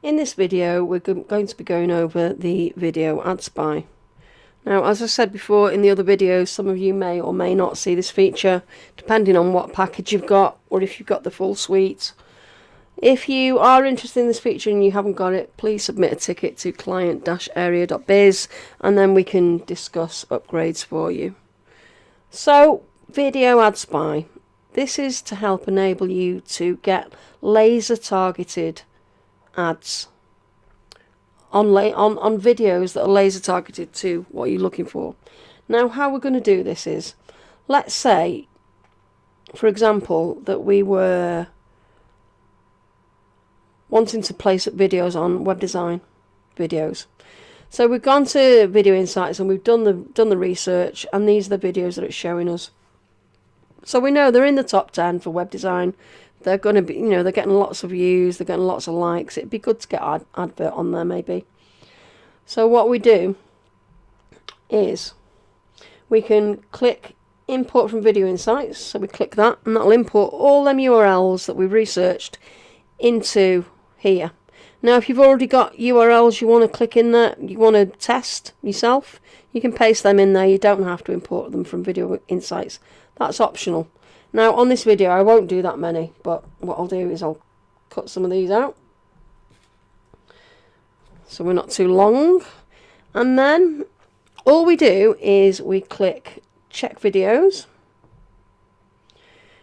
In this video we're going to be going over the Video Ad Spy. Now, as I said before in the other videos, some of you may or may not see this feature depending on what package you've got or if you've got the full suite. If you are interested in this feature and you haven't got it, please submit a ticket to client-area.biz and then we can discuss upgrades for you. So, Video Ad Spy. This is to help enable you to get laser targeted ads on videos that are laser targeted to what you're looking for. Now, how we're going to do this is, let's say, for example, that we were wanting to place videos on web design videos. So we've gone to Video Insights and we've done the research, and these are the videos that it's showing us. So we know they're in the top 10 for web design. They're going to be, they're getting lots of views, they're getting lots of likes. It'd be good to get an advert on there maybe. So what we do is we can click import from Video Insights. So we click that and that'll import all them URLs that we've researched into here. Now, if you've already got URLs you want to click in there, you want to test yourself, you can paste them in there. You don't have to import them from Video Insights. That's optional. Now, on this video, I won't do that many, but what I'll do is I'll cut some of these out so we're not too long. And then all we do is we click check videos.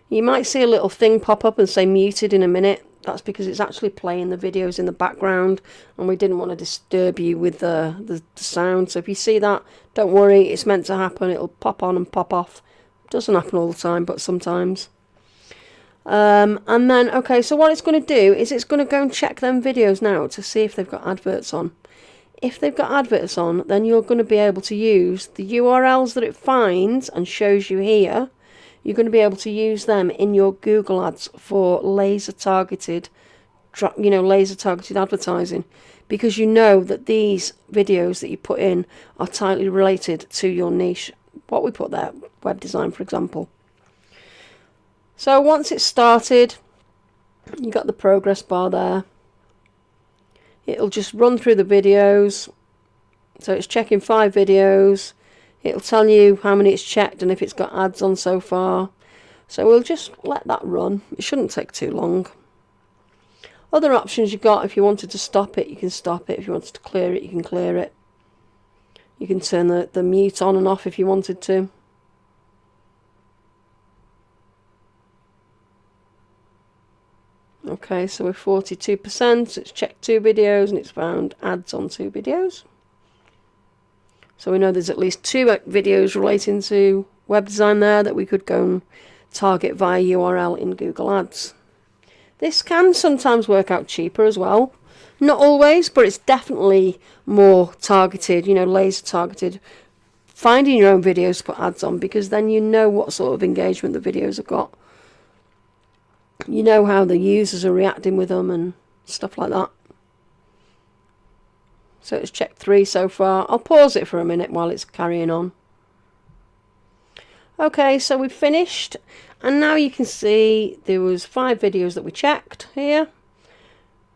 You might see a little thing pop up and say muted in a minute. That's because it's actually playing the videos in the background and we didn't want to disturb you with the sound. So if you see that, don't worry, it's meant to happen. It'll pop on and pop off. Doesn't happen all the time, but sometimes. And then, okay, so what it's going to do is it's going to go and check them videos now to see if they've got adverts on. If they've got adverts on, then you're going to be able to use the URLs that it finds and shows you here. You're going to be able to use them in your Google Ads for laser targeted advertising, because you know that these videos that you put in are tightly related to your niche. What we put there, web design, for example. So once it's started, you got the progress bar there. It'll just run through the videos. So it's checking 5 videos. It'll tell you how many it's checked and if it's got ads on so far. So we'll just let that run. It shouldn't take too long. Other options you've got, if you wanted to stop it, you can stop it. If you wanted to clear it, you can clear it. You can turn the mute on and off if you wanted to. Okay, so we're 42%. It's checked 2 videos and it's found ads on 2 videos. So we know there's at least 2 videos relating to web design there that we could go and target via URL in Google Ads. This can sometimes work out cheaper as well. Not always, but it's definitely more targeted, laser targeted. Finding your own videos to put ads on, because then you know what sort of engagement the videos have got. You know how the users are reacting with them and stuff like that. So it's checked 3 so far. I'll pause it for a minute while it's carrying on. Okay, so we've finished. And now you can see there was 5 videos that we checked here.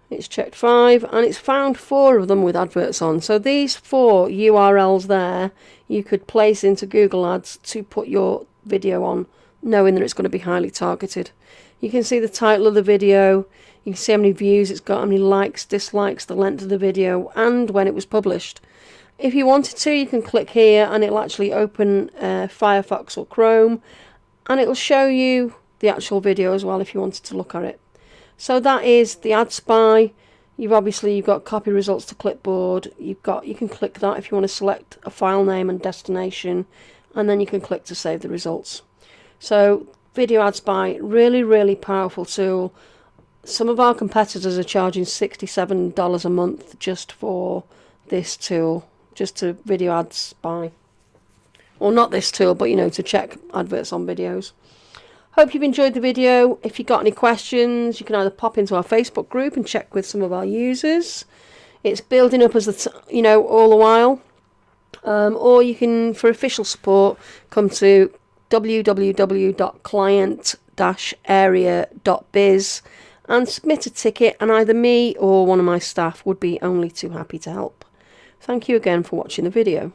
It's checked 5 and it's found 4 of them with adverts on. So these 4 URLs there you could place into Google Ads to put your video on, knowing that it's going to be highly targeted. You can see the title of the video, you can see how many views it's got, how many likes, dislikes, the length of the video, and when it was published. If you wanted to, you can click here and it'll actually open Firefox or Chrome, and it'll show you the actual video as well if you wanted to look at it. So that is the Ad Spy. You've got copy results to clipboard. You can click that if you want to select a file name and destination, and then you can click to save the results. So Video Ad Spy, really, really powerful tool. Some of our competitors are charging $67 a month just for this tool, just to Video Ad Spy. Well, not this tool, but to check adverts on videos. Hope you've enjoyed the video. If you've got any questions, you can either pop into our Facebook group and check with some of our users. It's building up as all the while. Or you can, for official support, come to www.client-area.biz and submit a ticket, and either me or one of my staff would be only too happy to help. Thank you again for watching the video.